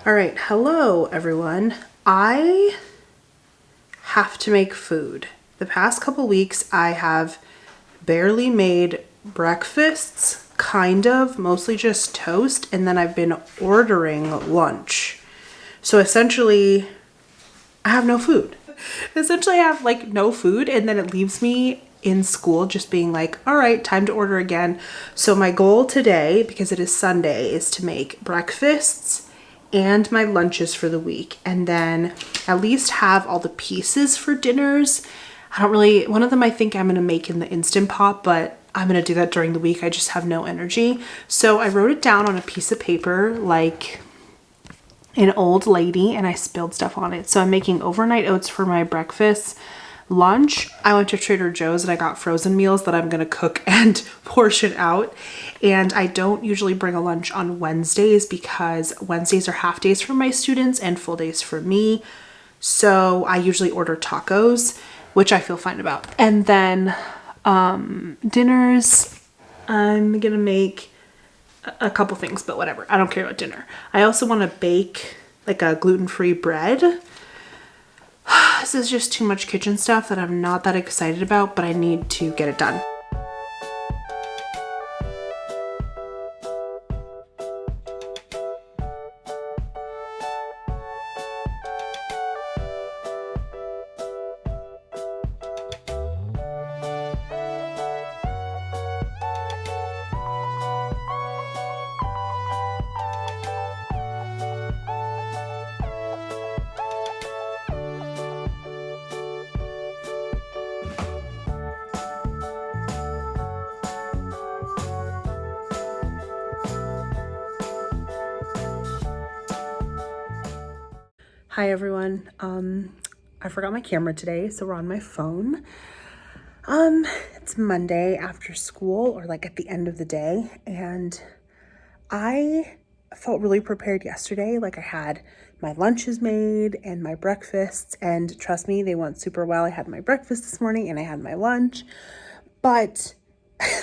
All right, hello everyone. I have to make food. The past couple weeks I have barely made breakfasts, kind of, mostly just toast, and then I've been ordering lunch. So essentially, I have no food. Essentially, I have like no food, and then it leaves me in school just being like, all right, time to order again. So my goal today, because it is Sunday, is to make breakfasts and my lunches for the week, and then at least have all the pieces for dinners. One of them I think I'm gonna make in the Instant Pot, but I'm gonna do that during the week. I just have no energy. So I wrote it down on a piece of paper like an old lady, and I spilled stuff on it. So I'm making overnight oats for my breakfast. Lunch, I went to Trader Joe's and I got frozen meals that I'm gonna cook and portion out. And I don't usually bring a lunch on Wednesdays because Wednesdays are half days for my students and full days for me. So I usually order tacos, which I feel fine about. And then dinners, I'm gonna make a couple things, but whatever. I don't care about dinner. I also want to bake like a gluten-free bread. This is just too much kitchen stuff that I'm not that excited about, but I need to get it done. Hi everyone. I forgot my camera today, so we're on my phone. It's Monday after school, or like at the end of the day, and I felt really prepared yesterday. Like I had my lunches made and my breakfasts, and trust me, they went super well. I had my breakfast this morning and I had my lunch, but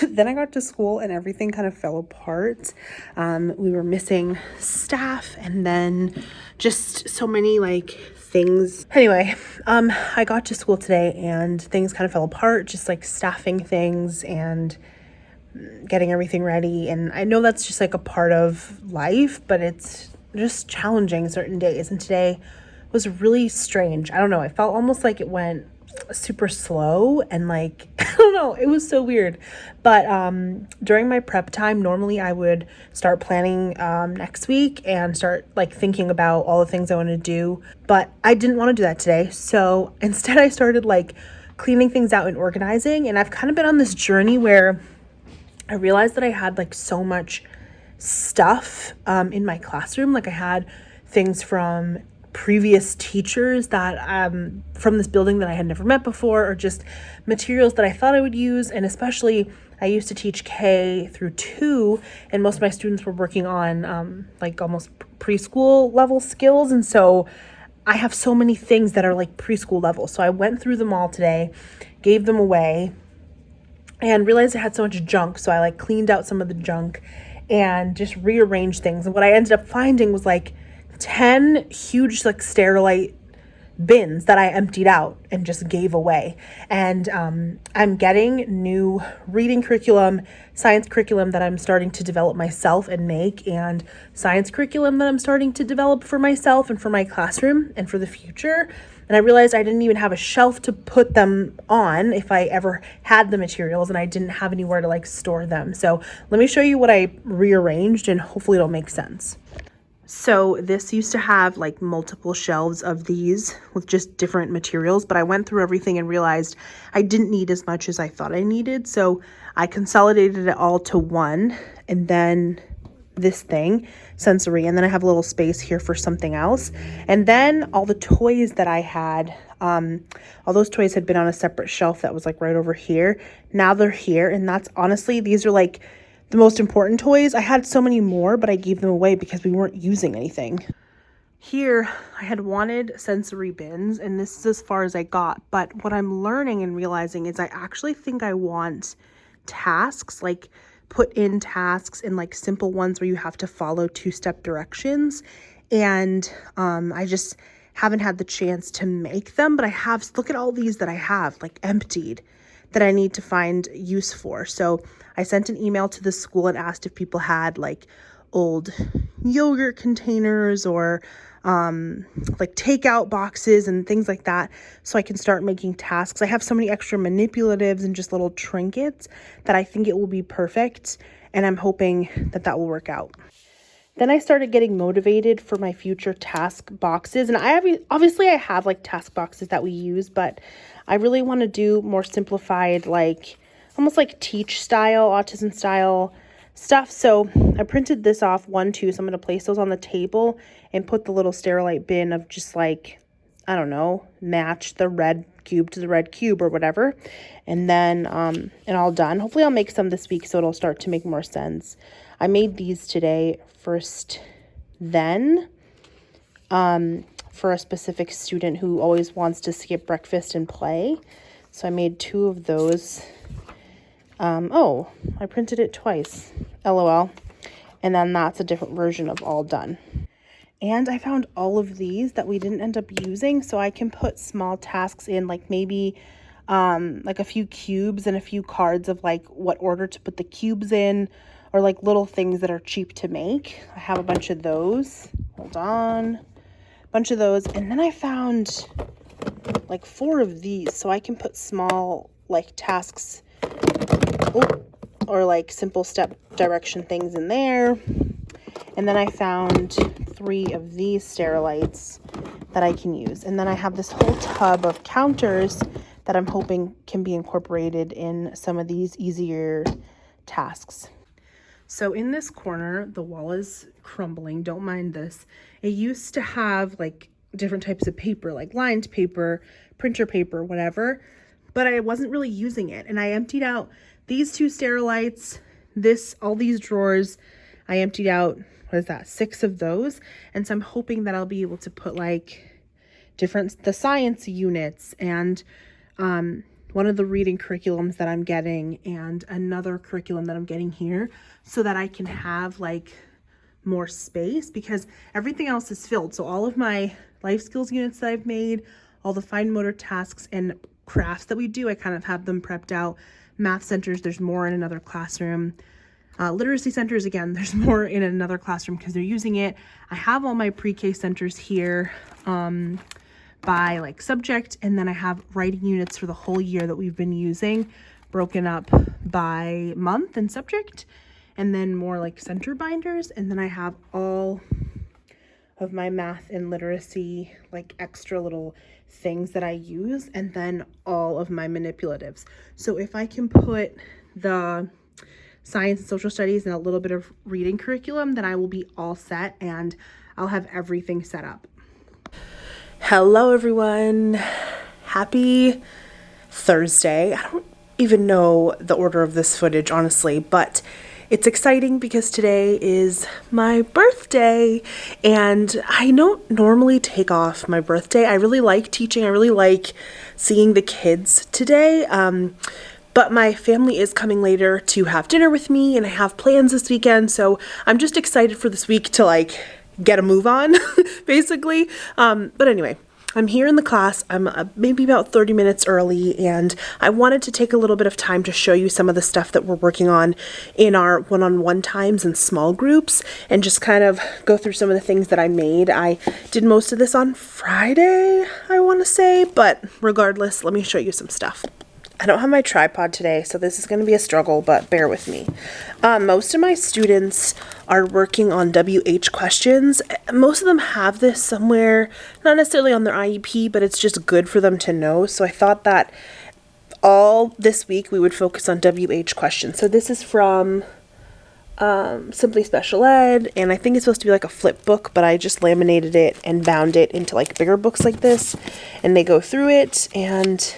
then I got to school and everything kind of fell apart. We were missing staff, and then just so many like things. Anyway, I got to school today and things kind of fell apart, just like staffing things and getting everything ready. And I know that's just like a part of life, but it's just challenging certain days. And today was really strange. I don't know. I felt almost like it went super slow and like, I don't know, it was so weird. But during my prep time, normally I would start planning next week and start like thinking about all the things I want to do, but I didn't want to do that today. So instead I started like cleaning things out and organizing, and I've kind of been on this journey where I realized that I had like so much stuff in my classroom. Like I had things from previous teachers that from this building that I had never met before, or just materials that I thought I would use. And especially I used to teach K through 2, and most of my students were working on like almost preschool level skills, and so I have so many things that are like preschool level. So I went through them all today, gave them away, and realized I had so much junk. So I like cleaned out some of the junk and just rearranged things. And what I ended up finding was like 10 huge like Sterilite bins that I emptied out and just gave away. And I'm getting new reading curriculum, science curriculum that I'm starting to develop myself and make, and science curriculum that I'm starting to develop for myself and for my classroom and for the future. And I realized I didn't even have a shelf to put them on if I ever had the materials, and I didn't have anywhere to like store them. So let me show you what I rearranged, and hopefully it'll make sense. So this used to have like multiple shelves of these with just different materials, but I went through everything and realized I didn't need as much as I thought I needed. So I consolidated it all to one, and then this thing, sensory, and then I have a little space here for something else. And then all the toys that I had, all those toys had been on a separate shelf that was like right over here. Now they're here, and that's honestly, these are like the most important toys. I had so many more, but I gave them away because we weren't using anything. Here, I had wanted sensory bins, and this is as far as I got. But what I'm learning and realizing is I actually think I want tasks, like put in tasks and like simple ones where you have to follow 2-step directions. and I just haven't had the chance to make them, but I have, look at all these that I have like emptied that I need to find use for. So I sent an email to the school and asked if people had like old yogurt containers or like takeout boxes and things like that, so I can start making tasks. I have so many extra manipulatives and just little trinkets that I think it will be perfect, and I'm hoping that that will work out. Then I started getting motivated for my future task boxes, and obviously I have like task boxes that we use, but I really want to do more simplified, like almost like teach style, autism style stuff. So I printed this off 1, 2, so I'm going to place those on the table and put the little Sterilite bin of just like, I don't know, match the red cube to the red cube or whatever. And then, and all done. Hopefully I'll make some this week so it'll start to make more sense. I made these today first then, for a specific student who always wants to skip breakfast and play. So I made 2 of those. Oh, I printed it twice, LOL. And then that's a different version of all done. And I found all of these that we didn't end up using, so I can put small tasks in, like maybe like a few cubes and a few cards of like what order to put the cubes in, or like little things that are cheap to make. I have a bunch of those. Hold on. A bunch of those. And then I found like 4 of these, so I can put small like tasks or like simple step direction things in there. And then I found 3 of these Sterilites that I can use. And then I have this whole tub of counters that I'm hoping can be incorporated in some of these easier tasks. So in this corner, the wall is crumbling. Don't mind this. It used to have like different types of paper, like lined paper, printer paper, whatever, but I wasn't really using it. And I emptied out these 2 Sterilites, all these drawers. I emptied out, what is that, 6 of those. And so I'm hoping that I'll be able to put like the science units and one of the reading curriculums that I'm getting and another curriculum that I'm getting here, so that I can have like more space, because everything else is filled. So all of my life skills units that I've made, all the fine motor tasks and crafts that we do, I kind of have them prepped out. Math centers, there's more in another classroom. Literacy centers, again, there's more in another classroom because they're using it. I have all my pre-K centers here by like subject, and then I have writing units for the whole year that we've been using, broken up by month and subject, and then more like center binders. And then I have all of my math and literacy, like extra little things that I use, and then all of my manipulatives. So if I can put the science and social studies and a little bit of reading curriculum, then I will be all set and I'll have everything set up. Hello everyone. Happy Thursday. I don't even know the order of this footage, honestly, but it's exciting because today is my birthday, and I don't normally take off my birthday. I really like teaching. I really like seeing the kids today. But my family is coming later to have dinner with me, and I have plans this weekend, so I'm just excited for this week to like get a move on, basically. But anyway, I'm here in the class. I'm maybe about 30 minutes early, and I wanted to take a little bit of time to show you some of the stuff that we're working on in our one-on-one times and small groups, and just kind of go through some of the things that I made. I did most of this on Friday, I want to say, but regardless, let me show you some stuff. I don't have my tripod today, so this is going to be a struggle, but bear with me. Most of my students are working on WH questions. Most of them have this somewhere, not necessarily on their IEP, but it's just good for them to know. So I thought that all this week we would focus on WH questions. So this is from Simply Special Ed, and I think it's supposed to be like a flip book, but I just laminated it and bound it into like bigger books like this, and they go through it. And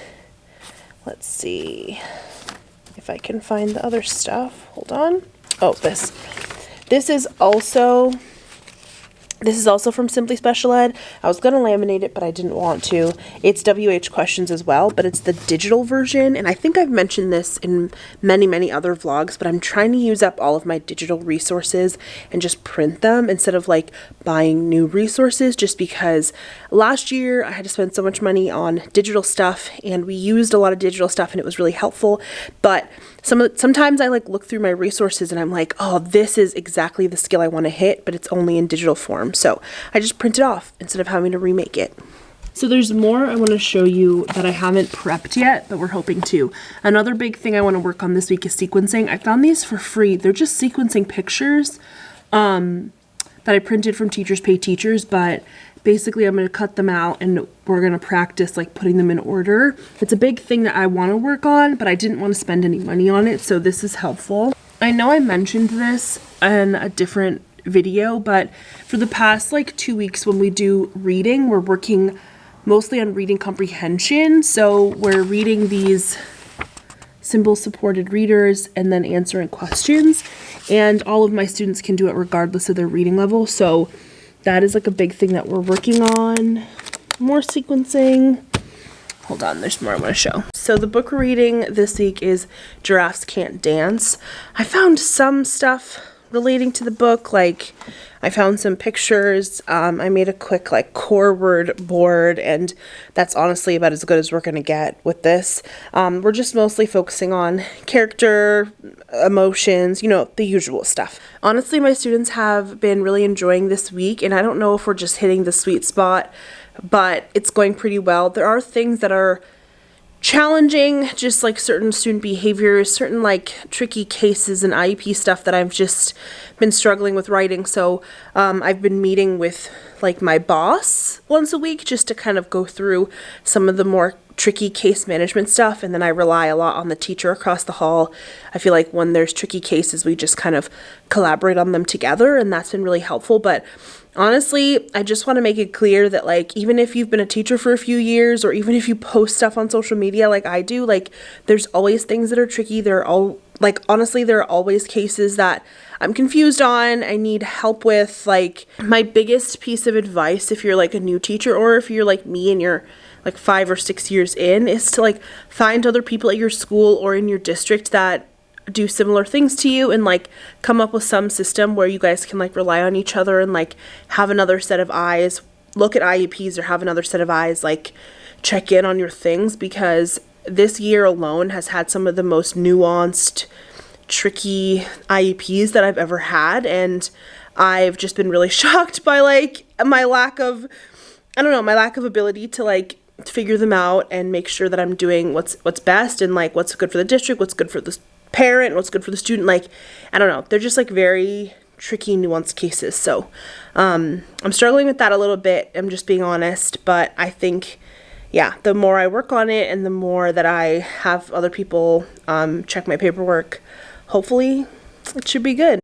let's see if I can find the other stuff. Hold on. Oh, this is also This is also from Simply Special Ed. I was going to laminate it, but I didn't want to. It's WH questions as well, but it's the digital version. And I think I've mentioned this in many, many other vlogs, but I'm trying to use up all of my digital resources and just print them instead of like buying new resources, just because last year I had to spend so much money on digital stuff, and we used a lot of digital stuff and it was really helpful. But sometimes I like look through my resources and I'm like, oh, this is exactly the skill I want to hit, but it's only in digital form. So I just print it off instead of having to remake it. So there's more I want to show you that I haven't prepped yet, but we're hoping to. Another big thing I want to work on this week is sequencing. I found these for free. They're just sequencing pictures that I printed from Teachers Pay Teachers, but basically I'm going to cut them out and we're going to practice like putting them in order. It's a big thing that I want to work on, but I didn't want to spend any money on it, so this is helpful. I know I mentioned this in a different video, but for the past like 2 weeks when we do reading, we're working mostly on reading comprehension. So we're reading these symbol supported readers and then answering questions, and all of my students can do it regardless of their reading level. So that is like a big thing that we're working on. More sequencing. Hold on, there's more I want to show. So the book we're reading this week is Giraffes Can't Dance. I found some stuff relating to the book, like I found some pictures. I made a quick like core word board, and that's honestly about as good as we're gonna get with this. We're just mostly focusing on character, emotions, you know, the usual stuff. Honestly, my students have been really enjoying this week, and I don't know if we're just hitting the sweet spot, but it's going pretty well. There are things that are challenging, just like certain student behaviors, certain like tricky cases and IEP stuff that I've just been struggling with writing. So I've been meeting with like my boss once a week just to kind of go through some of the more tricky case management stuff, and then I rely a lot on the teacher across the hall. I feel like when there's tricky cases, we just kind of collaborate on them together, and that's been really helpful. But honestly, I just want to make it clear that like even if you've been a teacher for a few years, or even if you post stuff on social media like I do, like there's always things that are tricky. There are always cases that I'm confused on, I need help with. Like my biggest piece of advice, if you're like a new teacher, or if you're like me and you're like 5 or 6 years in, is to like find other people at your school or in your district that do similar things to you, and like come up with some system where you guys can like rely on each other and like have another set of eyes, look at IEPs, or have another set of eyes, like check in on your things, because this year alone has had some of the most nuanced, tricky IEPs that I've ever had, and I've just been really shocked by like my lack of ability to like figure them out and make sure that I'm doing what's best, and like what's good for the district, what's good for the parent, what's good for the student. Like I don't know, they're just like very tricky, nuanced cases. So I'm struggling with that a little bit, I'm just being honest, but I think, yeah, the more I work on it and the more that I have other people check my paperwork, hopefully it should be good.